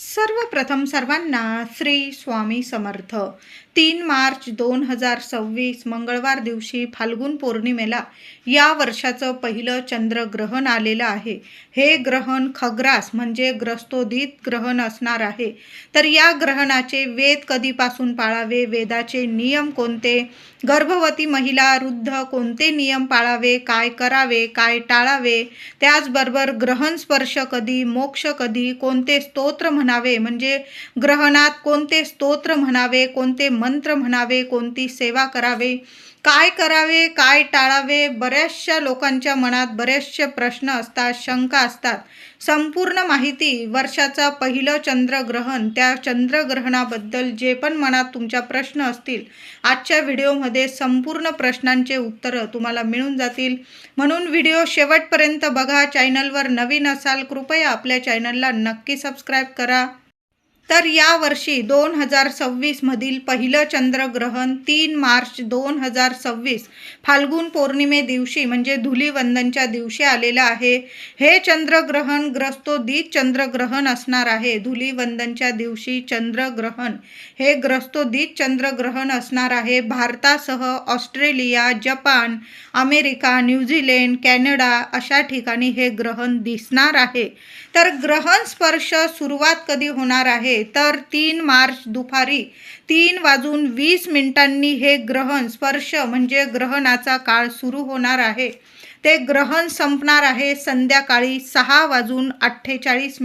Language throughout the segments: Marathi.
सर्वप्रथम सर्वांना श्री स्वामी समर्थ. 3 मार्च 2026 मंगळवार दिवशी फाल्गुन पौर्णिमेला या वर्षाचं पहिलं चंद्रग्रहण आलेलं आहे. हे ग्रहण खग्रास म्हणजे ग्रस्तोदित ग्रहण असणार आहे. तर या ग्रहणाचे वेद कधीपासून पाळावे, वेदाचे नियम कोणते, गर्भवती महिला वृद्ध कोणते नियम पाळावे, काय करावे, काय टाळावे, त्याचबरोबर ग्रहण स्पर्श कधी, मोक्ष कधी, कोणते स्तोत्र म्हणावे, म्हणजे ग्रहणात कोणते स्तोत्र म्हणावे, कोणते मंत्र म्हणावे, कोणती सेवा करावे, काय करावे, काय टाळावे, बऱ्याचशा लोकांच्या मनात बरेचसे प्रश्न असतात, शंका असतात. संपूर्ण माहिती वर्षाचा पहिलं चंद्रग्रहण, त्या चंद्रग्रहणाबद्दल जे पण मनात तुमच्या प्रश्न असतील, आजच्या व्हिडिओमध्ये संपूर्ण प्रश्नांचे उत्तरं तुम्हाला मिळून जातील. म्हणून व्हिडिओ शेवटपर्यंत बघा. चॅनलवर नवीन असाल कृपया आपल्या चॅनलला नक्की सबस्क्राईब करा. तर यावर्षी 2026 मधील पहिलं चंद्रग्रहण 3 मार्च 2026 फाल्गुन पौर्णिमे दिवशी म्हणजे धुलीवंदनच्या दिवशी आलेलं आहे. हे चंद्रग्रहण ग्रस्तोदित चंद्रग्रहण असणार आहे. धुलीवंदनच्या दिवशी चंद्रग्रहण हे ग्रस्तोदित चंद्रग्रहण असणार आहे. भारतासह Australia, Japan, America, New Zealand, Canada अशा ठिकाणी हे ग्रहण दिसणार आहे. तर ग्रहण स्पर्श सुरुवात कधी होणार आहे, तर 3 मार्च दुपारी 3:20 हे ग्रहण स्पर्श म्हणजे ग्रहणाचा काळ सुरू होणार आहे. ते ग्रहण संपणार आहे संध्याकाळी 6:48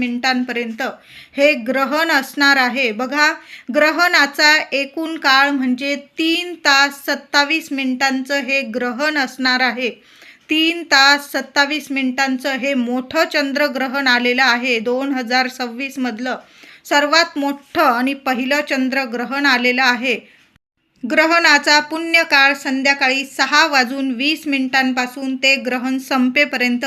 हे ग्रहण असणार आहे. बघा, ग्रहणाचा एकूण काळ म्हणजे 3 तास 27 मिनिटांचं हे ग्रहण असणार आहे. 3 तास 27 मिनिटांचं हे मोठं चंद्रग्रहण आलेलं आहे. 2026 मधलं सर्वात मोठं आणि पहिलं चंद्रग्रहण आलेलं आहे. ग्रहणाचा पुण्यकाळ संध्याकाळी 6:20 ते ग्रहण संपेपर्यंत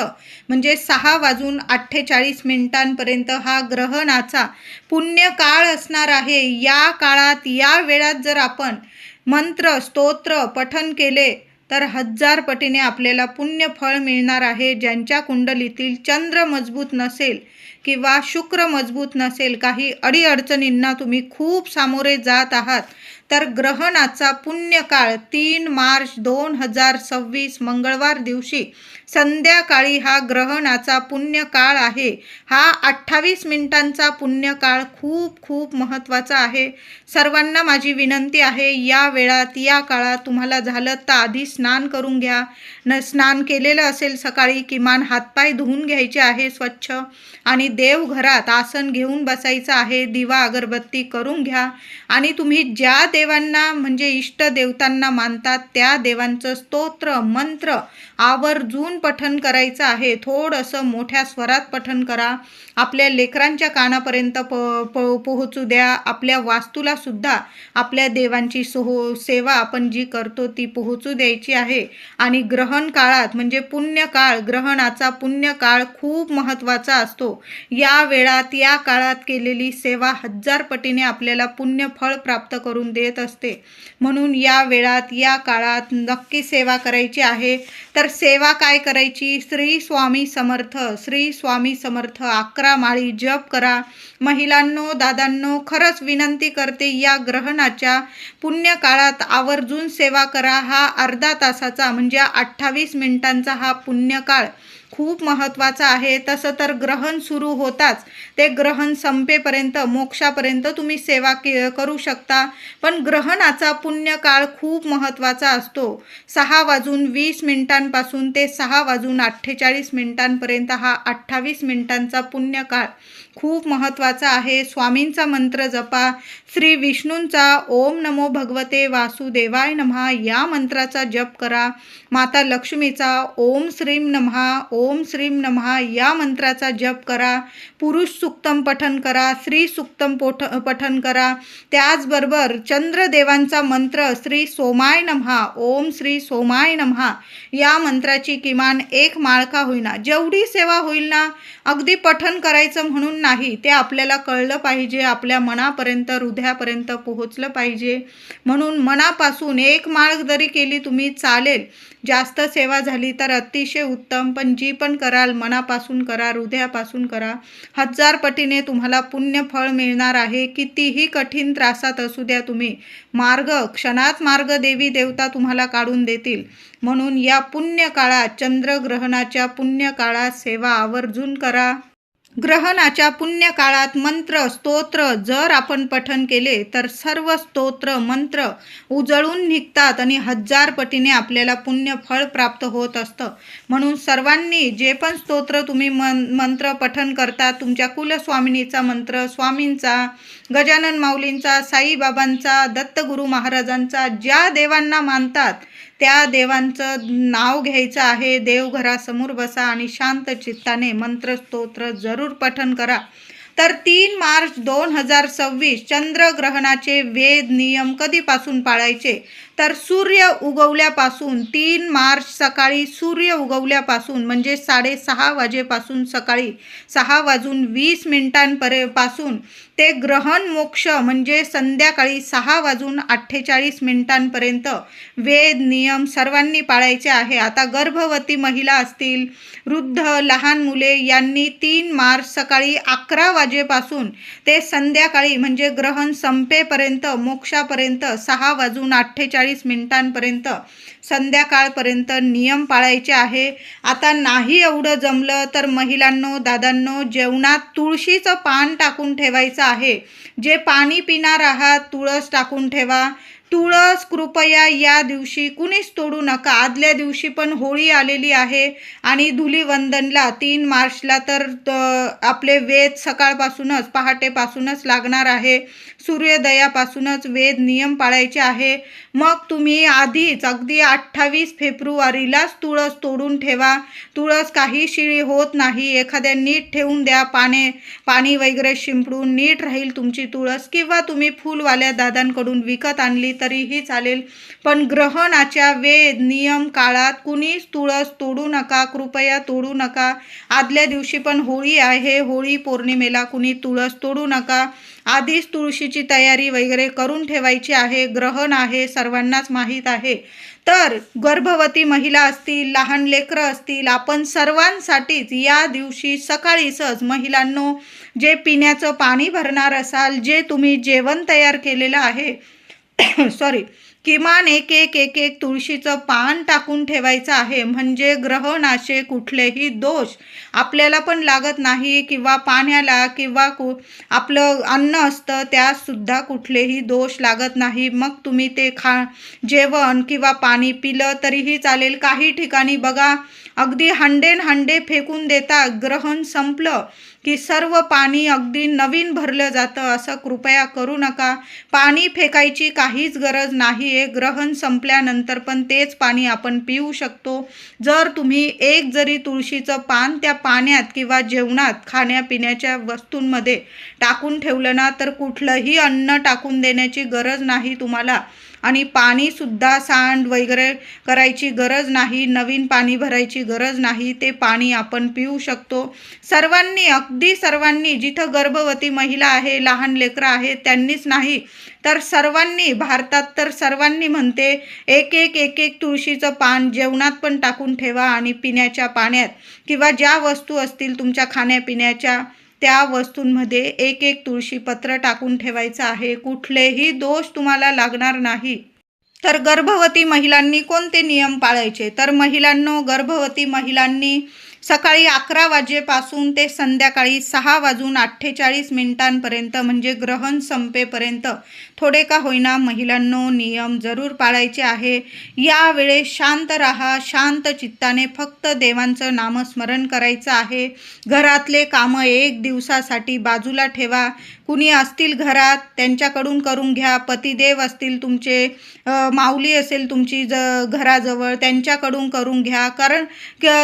म्हणजे 6:48 हा ग्रहणाचा पुण्यकाळ असणार आहे. या काळात या वेळात जर आपण मंत्र स्तोत्र पठन केले तर 1000 पटीने आपल्याला पुण्यफळ मिळणार आहे. ज्यांच्या कुंडलीतील चंद्र मजबूत नसेल किंवा शुक्र मजबूत नसेल, काही अडीअडचणींना तुम्ही खूप सामोरे जात आहात, तर ग्रहणाचा पुण्यकाळ 3 मार्च 2026 मंगळवार दिवशी संध्याकाळी हा ग्रहणाचा पुण्यकाळ आहे. हा 28 मिनिटांचा पुण्यकाळ खूप खूप महत्त्वाचा आहे. सर्वांना माझी विनंती आहे, या वेळात या काळात तुम्हाला झालं तर आधी स्नान करून घ्या. स्नान केलेलं असेल सकाळी किमान हातपाय धुवून घ्यायचे आहे स्वच्छ, आणि देवघरात आसन घेऊन बसायचं आहे. दिवा अगरबत्ती करून घ्या आणि तुम्ही ज्या देवांना म्हणजे इष्ट देवतांना मानतात त्या देवांचं स्तोत्र मंत्र आवर्जून पठन करायचं आहे. थोडंसं मोठ्या स्वरात पठन करा. आपल्या लेकरांच्या कानापर्यंत पोहोचू द्या. आपल्या वास्तूला सुद्धा आपल्या देवांची सेवा आपण जी करतो ती पोहोचू द्यायची आहे. आणि ग्रहण काळात म्हणजे पुण्यकाळ, ग्रहणाचा पुण्यकाळ खूप महत्त्वाचा असतो. या वेळात या काळात केलेली सेवा 1000 पटीने आपल्याला पुण्यफळ प्राप्त करून देत असते. म्हणून या वेळात या काळात नक्की सेवा करायची आहे. तर सेवा काय करायची? श्री स्वामी समर्थ, श्री स्वामी समर्थ 11 माळी जप करा. महिलांनो, दादांनो, खरंच विनंती करते, या ग्रहणाच्या पुण्यकाळात आवर्जून सेवा करा. हा अर्धा तासाचा म्हणजे 28 मिनिटांचा हा पुण्यकाळ खूप महत्त्वाचा आहे. तसं तर ग्रहण सुरू होताच ते ग्रहण संपेपर्यंत मोक्षापर्यंत तुम्ही सेवा करू शकता, पण ग्रहणाचा पुण्यकाळ खूप महत्त्वाचा असतो. 6:20 ते 6:48 हा 28 मिनिटांचा पुण्यकाळ खूप महत्त्वाचा आहे. स्वामींचा मंत्र जपा. श्री विष्णूंचा ओम नमो भगवते वासुदेवाय नमः या मंत्राचा जप करा. माता लक्ष्मीचा ओम श्रीम नमः ओम श्रीम नमः या मंत्राचा जप करा. पुरुष सुक्तम पठन करा. स्त्री सुक्तम पठन करा. त्याचबरोबर चंद्रदेवांचा मंत्र श्री सोमाय नमः ओम श्री सोमाय नमः या मंत्राची किमान 1 माळ का होईना, जेवढी सेवा होईल ना, अगदी पठन करायचं म्हणून नाही, ते आपल्याला कळलं पाहिजे, आपल्या मनापर्यंत हृदयापर्यंत पोहोचलं पाहिजे. म्हणून मनापासून 1 माळ जरी केली तुम्ही चालेल. जास्त सेवा झाली तर अतिशय उत्तम, पण जी कधी पण कराल, मनापासून करा, हृदयापासून करा, 1000 पटीने तुम्हाला पुण्य फळ मिळणार आहे. कितीही कठीण त्रासात असू द्या तुम्ही, क्षणात मार्ग देवी देवता तुम्हाला काढून देतील. म्हणून या पुण्य काळात, चंद्रग्रहणाच्या पुण्य काळात सेवा आवर्जून करा. ग्रहणाच्या पुण्य काळात मंत्र स्तोत्र जर आपण पठन केले तर सर्व स्तोत्र मंत्र उजळून निघतात आणि 1000 पटीने आपल्याला पुण्य फळ प्राप्त होत असतं. म्हणून सर्वांनी जे पण स्तोत्र तुम्ही मंत्र पठन करता, तुमच्या कुलस्वामिनीचा मंत्र, स्वामींचा, गजानन माऊलींचा, साईबाबांचा, दत्तगुरू महाराजांचा, ज्या देवांना मानतात त्या देवांचं नाव घ्यायचं आहे. देवघरासमोर बसा आणि शांत चित्ताने मंत्र स्तोत्र जरूर पठन करा. तर 3 मार्च 2026 चंद्रग्रहणाचे वेद नियम कधीपासून पाळायचे, तर सूर्य उगवल्यापासून 3 मार्च सकाळी सूर्य उगवल्यापासून म्हणजे 6:30 वाजेपासून, सकाळी 6:20 पासून ते ग्रहण मोक्ष म्हणजे संध्याकाळी 6:48 वेद नियम सर्वांनी पाळायचे आहे. आता गर्भवती महिला असतील, वृद्ध, लहान मुले यांनी 3 मार्च सकाळी 11 वाजेपासून ते संध्याकाळी म्हणजे ग्रहण संपेपर्यंत, मोक्षापर्यंत 6:48 संध्याकाळपर्यंत नियम पाळायचे आहे. आता नाही एवढं जमलं तर महिलांनो, दादांनो, जेवणात तुळशीचं पान टाकून ठेवायचं आहे. जे पाणी पिणार आहात तुळस टाकून ठेवा. तुळस कृपया या दिवशी कुणीच तोडू नका. आदल्या दिवशी पण होळी आलेली आहे आणि धुलीवंदनला 3 मार्चला तर आपले वेद सकाळपासूनच, पहाटेपासूनच लागणार आहे. सूर्योदयापासूनच वेद नियम पाळायचे आहे. मग तुम्ही आधीच अगदी 28 फेब्रुवारीलाच तुळस तोडून ठेवा. तुळस काही शिळी होत नाही. एखाद्या नीट ठेवून द्या, पाणी वगैरे शिंपडून नीट राहील तुमची तुळस. किंवा तुम्ही फुलवाल्या दादांकडून विकत आणली तरीही चालेल. पण ग्रहणाच्या वेद नियम काळात कुणीच तुळस तोडू नका, कृपया तोडू नका. आदल्या दिवशी पण होळी आहे, होळी पौर्णिमेला कुणी तुळस तोडू नका. आधीच तुळशीची तयारी वगैरे करून ठेवायची आहे. ग्रहण आहे, सर्वांनाच माहीत आहे. तर गर्भवती महिला असतील, लहान लेकरं असतील, आपण सर्वांसाठीच या दिवशी सकाळीच महिलांनो, जे पिण्याचं पाणी भरणार असाल, जे तुम्ही जेवण तयार केलेलं आहे किमान एक तुळशीचं पान टाकून ठेवायचं आहे. म्हणजे ग्रहणाचे कुठलेही दोष आपल्याला पण लागत नाही, किंवा पाण्याला किंवा आपलं अन्न असतं त्यात सुद्धा कुठलेही दोष लागत नाही. मग तुम्ही ते जेवण किंवा पाणी पिलं तरीही चालेल. काही ठिकाणी बघा अगदी हंडे फेकून देता. ग्रहण संपलं की सर्व पाणी अगदी नवीन भरलं जातं. असं कृपया करू नका. पाणी फेकायची काहीच गरज नाही आहे. ग्रहण संपल्यानंतर पण तेच पाणी आपण पिऊ शकतो. जर तुम्ही जरी तुळशीचं पान त्या पाण्यात किंवा जेवणात, खाण्यापिण्याच्या वस्तूंमध्ये टाकून ठेवलं ना, तर कुठलंही अन्न टाकून देण्याची गरज नाही तुम्हाला. आणि पाणीसुद्धा सांड वगैरे करायची गरज नाही, नवीन पाणी भरायची गरज नाही. ते पाणी आपण पिऊ शकतो. अगदी सर्वांनी, जिथं गर्भवती महिला आहे, लहान लेकरं आहेत त्यांनीच नाही तर सर्वांनी, भारतात तर सर्वांनी म्हणते, एक तुळशीचं पान जेवणात पण टाकून ठेवा आणि पिण्याच्या पाण्यात किंवा ज्या वस्तू असतील तुमच्या खाण्यापिण्याच्या त्या वस्तूंमध्ये एक तुळशीपत्र टाकून ठेवायचं आहे. कुठलेही दोष तुम्हाला लागणार नाही. तर गर्भवती महिलांनी कोणते नियम पाळायचे, तर महिलांनो, गर्भवती महिलांनी सकाळी 11 वाजेपासून ते संध्याकाळी 6:48 म्हणजे ग्रहण संपेपर्यंत थोडे का होईना महिलांनो नियम जरूर पाळायचे आहे. यावेळेस शांत राहा, शांत चित्ताने फक्त देवांचं नामस्मरण करायचं आहे. घरातले कामं 1 दिवसासाठी बाजूला ठेवा. कुणी असतील घरात त्यांच्याकडून करून घ्या. पतिदेव असतील तुमचे, माऊली असेल तुमची घराजवळ, त्यांच्याकडून करून घ्या. कारण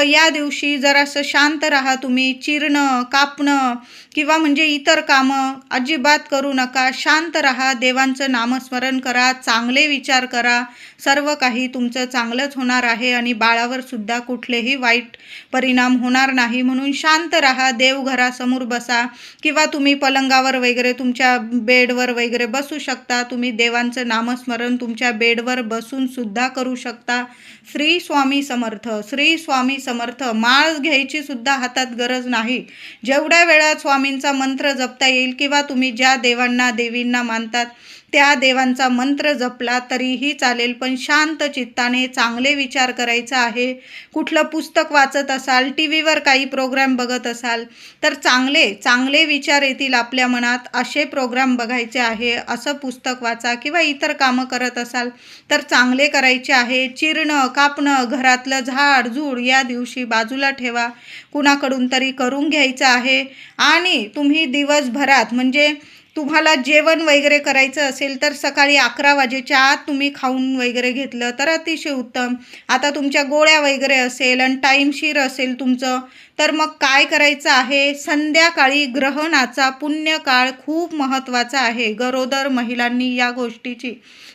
या दिवशी जरासं शांत राहा तुम्ही. चिरणं, कापणं किंवा म्हणजे इतर कामं अजिबात करू नका. शांत राहा, देवांचं नामस्मरण करा, चांगले विचार करा. सर्व काही तुमचं चांगलंच होणार आहे आणि बाळावर सुद्धा कुठलेही वाईट परिणाम होणार नाही. म्हणून शांत राहा, देवघरासमोर बसा किंवा तुम्ही पलंगावर वगैरे तुमच्या बेडवर वगैरे बसू शकता. तुम्ही देवांचं नामस्मरण तुमच्या बेडवर बसून सुद्धा करू शकता. श्री स्वामी समर्थ, श्री स्वामी समर्थ. माळ घ्यायची सुद्धा हातात गरज नाही. जेवढ्या वेळा स्वामींचा मंत्र जपता येईल किंवा तुम्ही ज्या देवांना देवींना मानतात त्या देवांचा मंत्र जपला तरीही चालेल, पण शांत चित्ताने चांगले विचार करायचा आहे. कुठलं पुस्तक वाचत असाल, टी व्हीवर काही प्रोग्राम बघत असाल तर चांगले चांगले विचार येतील आपल्या मनात, असे प्रोग्राम बघायचे आहे. असं पुस्तक वाचा किंवा इतर कामं करत असाल तर चांगले करायचे आहे. चिरणं कापणं घरातलं झाड झूड या दिवशी बाजूला ठेवा, कुणाकडून तरी करून घ्यायचं आहे. आणि तुम्ही दिवसभरात म्हणजे तुम्हाला जेवण वगैरे करायचं असेल तर सकाळी 11 वाजेच्या आत तुम्ही खाऊन वगैरे घेतलं तर अतिशय उत्तम. आता तुमच्या गोळ्या वगैरे असेल आणि टाईमशीर असेल तुमचं, तर मग काय करायचं आहे, संध्याकाळी ग्रहणाचा पुण्यकाळ खूप महत्त्वाचा आहे. गरोदर महिलांनी या गोष्टीची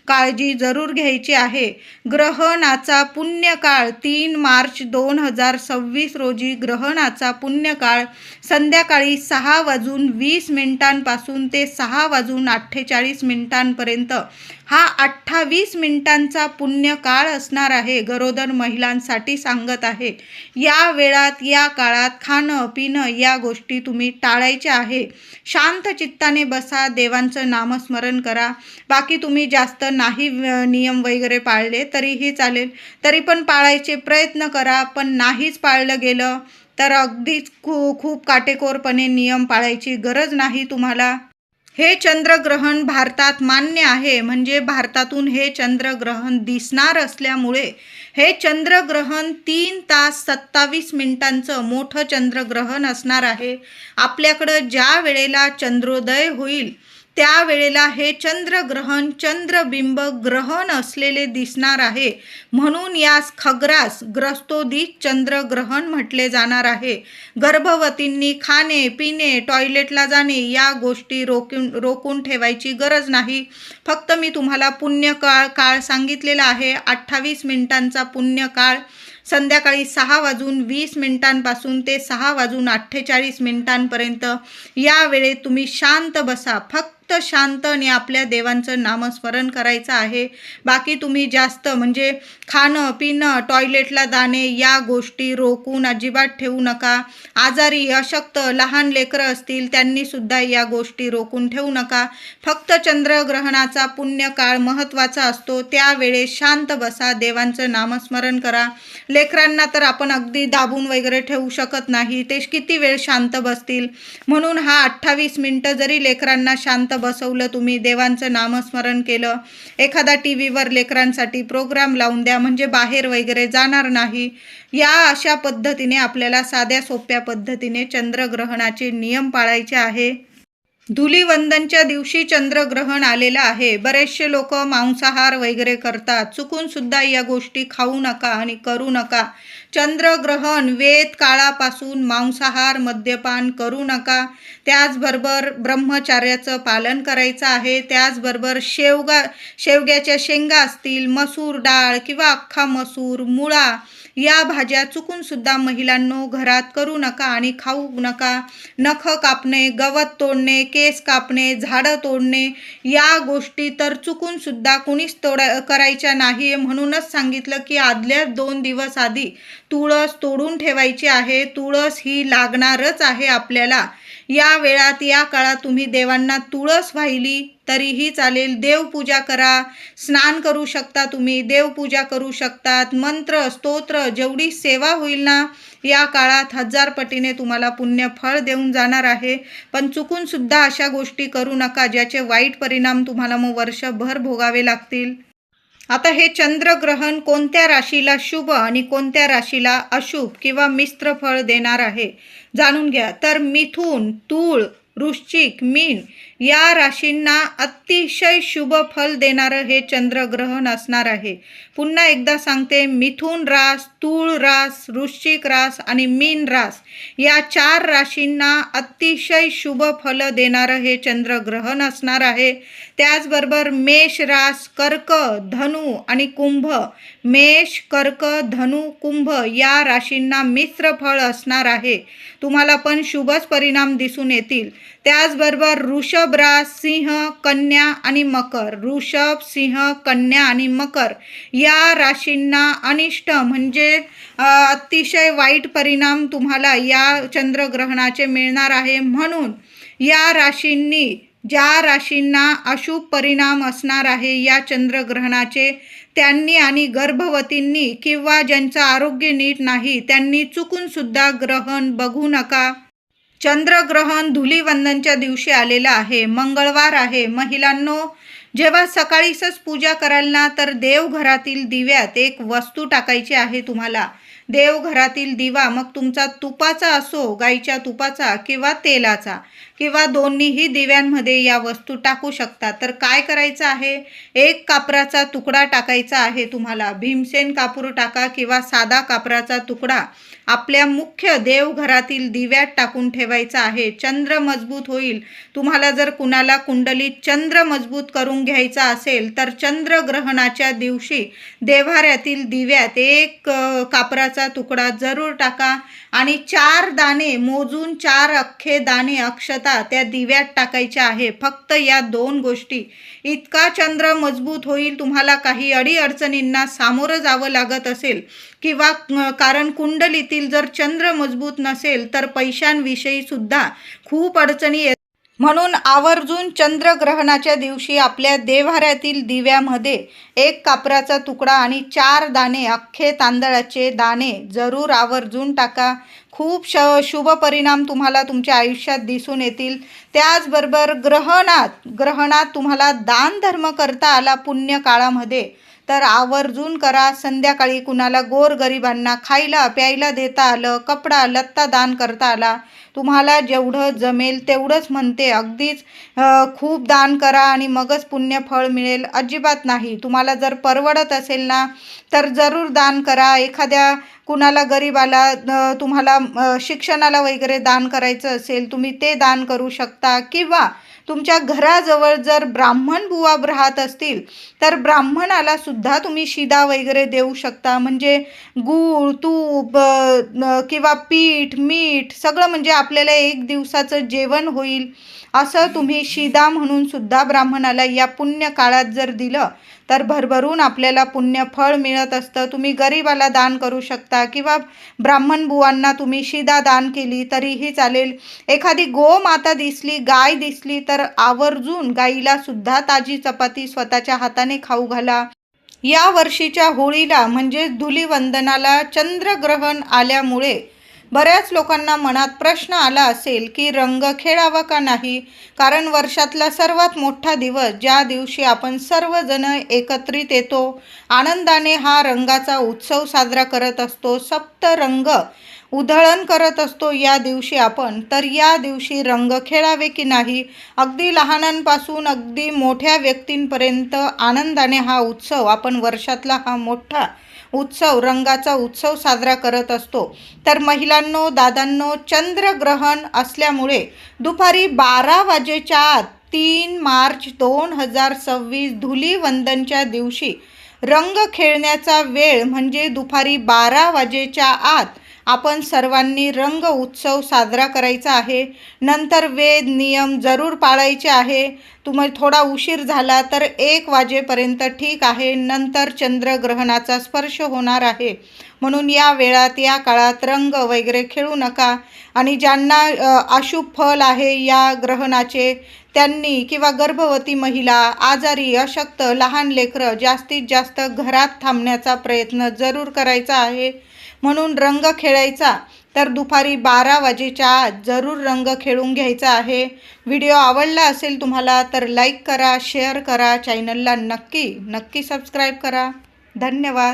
काळजी जरूर घ्यायची आहे. ग्रहणाचा पुण्यकाळ 3 मार्च 2026 रोजी ग्रहणाचा पुण्यकाळ संध्याकाळी 6:20 ते 6:48 हा 28 मिनिटांचा पुण्यकाळ असणार आहे. गरोदर महिलांसाठी सांगत आहे. या वेळात या काळात खाणं पिणं या गोष्टी तुम्ही टाळायच्या आहे. शांत चित्ताने बसा, देवांचं नामस्मरण करा. बाकी तुम्ही जास्त नाही नियम वगैरे पाळले तरीही चालेल, तरी पण पाळायचे प्रयत्न करा. पण नाहीच पाळलं गेलं तर अगदीच खूप काटेकोरपणे नियम पाळायची गरज नाही तुम्हाला. हे चंद्रग्रहण भारतात मान्य आहे, म्हणजे भारतातून हे चंद्रग्रहण दिसणार असल्यामुळे हे चंद्रग्रहण 3 तास 27 मिनिटांचं मोठं चंद्रग्रहण असणार आहे. आपल्याकडं ज्या वेळेला चंद्रोदय होईल त्यावेळेला हे चंद्रग्रहण चंद्रबिंब ग्रहण असलेले दिसणार आहे. म्हणून यास खग्रास ग्रस्तोदित चंद्रग्रहण म्हटले जाणार आहे. गर्भवतींनी खाणे पिणे टॉयलेटला जाणे या गोष्टी रोखून ठेवायची गरज नाही. फक्त मी तुम्हाला पुण्यकाळ सांगितलेला आहे. 28 मिनिटांचा पुण्यकाळ संध्याकाळी 6:20 ते 6:48 या वेळेत तुम्ही शांत बसा. फक्त शांतने आपल्या देवांचं नामस्मरण करायचं आहे. बाकी तुम्ही जास्त म्हणजे खाणं पिणं टॉयलेटला जाणे या गोष्टी रोखून अजिबात ठेवू नका. आजारी अशक्त लहान लेकरं असतील त्यांनी सुद्धा या गोष्टी रोखून ठेवू नका. फक्त चंद्रग्रहणाचा पुण्यकाळ महत्त्वाचा असतो. त्यावेळेस शांत बसा, देवांचं नामस्मरण करा. लेकरांना तर आपण अगदी दाबून वगैरे ठेवू शकत नाही, ते किती वेळ शांत बसतील. म्हणून हा 28 मिनिटं जरी लेकरांना शांत बसवलं, तुम्ही देवांचं नामस्मरण केलं, एखादा टी व्हीवर लेकरांसाठी प्रोग्राम लावून द्या, म्हणजे बाहेर वगैरे जाणार नाही. या अशा पद्धतीने आपल्याला साध्या सोप्या पद्धतीने चंद्रग्रहणाचे नियम पाळायचे आहे. धुलीवंदनच्या दिवशी चंद्रग्रहण आलेलं आहे. बरेचसे लोक मांसाहार वगैरे करतात. चुकून सुद्धा या गोष्टी खाऊ नका आणि करू नका. चंद्रग्रहण वेद काळापासून मांसाहार मद्यपान करू नका. त्याचबरोबर ब्रह्मचार्याचं पालन करायचं आहे. त्याचबरोबर शेवग्याच्या शेंगा असतील, मसूर डाळ किंवा अख्खा मसूर, मुळा या भाज्या चुकून सुद्धा महिलांनो घरात करू नका आणि खाऊ नका. नख कापणे, गवत तोडणे, केस कापणे, झाडं तोडणे या गोष्टी तर चुकून सुद्धा कुणीच करायच्या नाही. म्हणूनच सांगितलं की आदल्या 2 दिवस आधी तुळस तोडून ठेवायची आहे. तुळस ही लागणारच आहे आपल्याला. या वेळात या काळात तुम्ही देवांना तुळस वाहिली तरीही चालेल. देवपूजा करा, स्नान करू शकता, तुम्ही देवपूजा करू शकतात. मंत्र स्तोत्र जेवढी सेवा होईल ना या काळात 1000 पटीने तुम्हाला पुण्य फळ देऊन जाणार आहे. पण चुकून सुद्धा अशा गोष्टी करू नका ज्याचे वाईट परिणाम तुम्हाला मग वर्षभर भोगावे लागतील. आता हे चंद्रग्रहण कोणत्या राशीला शुभ आणि कोणत्या राशीला अशुभ किंवा मिश्र फळ देणार आहे जाणून घ्या. तर मिथुन, तूळ, वृश्चिक, मीन या राशींना अतिशय शुभ फल देणारं हे चंद्रग्रहण असणार आहे. पुन्हा एकदा सांगते, मिथुन रास, तूळ रास, वृश्चिक रास आणि मीन रास या 4 राशींना अतिशय शुभ फल देणारं हे चंद्रग्रहण असणार आहे. त्याचबरोबर मेष रास, कर्क, धनु आणि कुंभ, मेष, कर्क, धनु, कुंभ या राशींना मिश्र फळ असणार आहे. तुम्हाला पण शुभच परिणाम दिसून येतील. त्याचबरोबर वृषभ रास, सिंह, कन्या आणि मकर. वृषभ, सिंह, कन्या आणि मकर या राशींना अनिष्ट म्हणजे अतिशय वाईट परिणाम तुम्हाला या चंद्रग्रहणाचे मिळणार आहे. म्हणून या राशींनी, ज्या राशींना अशुभ परिणाम असणार आहे या चंद्रग्रहणाचे, त्यांनी आणि गर्भवतींनी किंवा ज्यांचं आरोग्य नीट नाही त्यांनी चुकून सुद्धा ग्रहण बघू नका. चंद्रग्रहण धुलीवंदनच्या दिवशी आलेलं आहे, मंगळवार आहे. महिलांनो, जेव्हा सकाळीच पूजा कराल ना, तर देवघरातील दिव्यात एक वस्तू टाकायची आहे तुम्हाला. देवघरातील दिवा मग तुमचा तुपाचा असो, गाईच्या तुपाचा किंवा तेलाचा, किंवा दोन्हीही दिव्यांमध्ये या वस्तू टाकू शकता. तर काय करायचं आहे, एक कापराचा तुकडा टाकायचा आहे तुम्हाला. भीमसेन कापूर टाका किंवा साधा कापराचा तुकडा आपल्या मुख्य देवघरातील दिव्यात टाकून ठेवायचा आहे. चंद्र मजबूत होईल. तुम्हाला जर कुणाला कुंडलीत चंद्र मजबूत करून घ्यायचा असेल तर चंद्रग्रहणाच्या दिवशी देव्हाऱ्यातील दिव्यात एक कापराचा तुकडा जरूर टाका आणि 4 दाणे मोजून 4 अख्खे दाणे अक्षता त्या दिव्यात टाकायच्या आहे. फक्त या 2 गोष्टी. इतका चंद्र मजबूत होईल. तुम्हाला काही अडीअडचणींना सामोरं जावं लागत असेल किंवा कारण कुंडलीतील जर चंद्र मजबूत नसेल तर पैशांविषयी सुद्धा खूप अडचणी येतात. म्हणून आवर्जून चंद्रग्रहणाच्या दिवशी आपल्या देव्हाऱ्यातील दिव्यामध्ये एक कापराचा तुकडा आणि 4 दाणे अख्खे तांदळाचे दाणे जरूर आवर्जून टाका. खूप शुभ परिणाम तुम्हाला तुमच्या आयुष्यात दिसून येतील. त्याचबरोबर ग्रहणात तुम्हाला दान धर्म करता आला पुण्य काळामध्ये तर आवर्जून करा. संध्याकाळी कुणाला गोरगरिबांना खायला प्यायला देता आलं, कपडा लत्ता दान करता आला, तुम्हाला जेवढं जमेल तेवढंच म्हणते. अगदीच खूप दान करा आणि मगच पुण्य फळ मिळेल अजिबात नाही. तुम्हाला जर परवडत असेल ना तर जरूर दान करा. एखाद्या कुणाला गरीबाला तुम्हाला शिक्षणाला वगैरे दान करायचं असेल तुम्ही ते दान करू शकता. किंवा तुमच्या घराजवळ जर ब्राह्मण बुवा राहत असतील तर ब्राह्मणाला सुद्धा तुम्ही शिदा वगैरे देऊ शकता. म्हणजे गूळ, तूप किंवा पीठ, मीठ सगळं म्हणजे आपल्याला एक दिवसाचं जेवण होईल असं तुम्ही शिदा म्हणून सुद्धा ब्राह्मणाला या पुण्य काळात जर दिलं तर भरभरून आपल्याला पुण्य फळ मिळत असतं. तुम्ही गरीबाला दान करू शकता किंवा ब्राह्मण बुवांना तुम्ही शिदा दान केली तरीही चालेल. एखादी गोमाता दिसली, गाय दिसली तर आवर्जून गाईला सुद्धा ताजी चपाती स्वतःच्या हाताने खाऊ घाला. या वर्षीच्या होळीला म्हणजे धुलीवंदनाला चंद्रग्रहण आल्यामुळे बऱ्याच लोकांना मनात प्रश्न आला असेल की रंग खेळावा का नाही. कारण वर्षातला सर्वात मोठा दिवस ज्या दिवशी आपण सर्वजण एकत्रित येतो, आनंदाने हा रंगाचा उत्सव साजरा करत असतो, सप्तरंग उधळण करत असतो या दिवशी आपण, तर या दिवशी रंग खेळावे की नाही. अगदी लहानांपासून अगदी मोठ्या व्यक्तींपर्यंत आनंदाने हा उत्सव आपण वर्षातला हा मोठा उत्सव रंगाचा उत्सव साजरा करत असतो. तर महिलांनो, दादांनो, चंद्रग्रहण असल्यामुळे दुपारी 12 वाजेच्या आत 3 मार्च 2026 धुलीवंदनच्या दिवशी रंग खेळण्याचा वेळ म्हणजे दुपारी 12 वाजेच्या आत आपण सर्वांनी रंग उत्सव साजरा करायचा आहे. नंतर वेद नियम जरूर पाळायचे आहे. तुम्हाला थोडा उशीर झाला तर 1 वाजेपर्यंत ठीक आहे. नंतर चंद्रग्रहणाचा स्पर्श होणार आहे. म्हणून या वेळात या काळात रंग वगैरे खेळू नका. आणि ज्यांना अशुभ फल आहे या ग्रहणाचे त्यांनी किंवा गर्भवती महिला, आजारी, अशक्त, लहान लेकरं जास्तीत जास्त घरात थांबण्याचा प्रयत्न जरूर करायचा आहे. म्हणून रंग खेळायचा तर दुपारी 12 वाजेच्या आत जरूर रंग खेळून घ्यायचा आहे. व्हिडिओ आवडला असेल तुम्हाला तर लाईक करा, शेअर करा, चॅनलला नक्की सबस्क्राईब करा. धन्यवाद.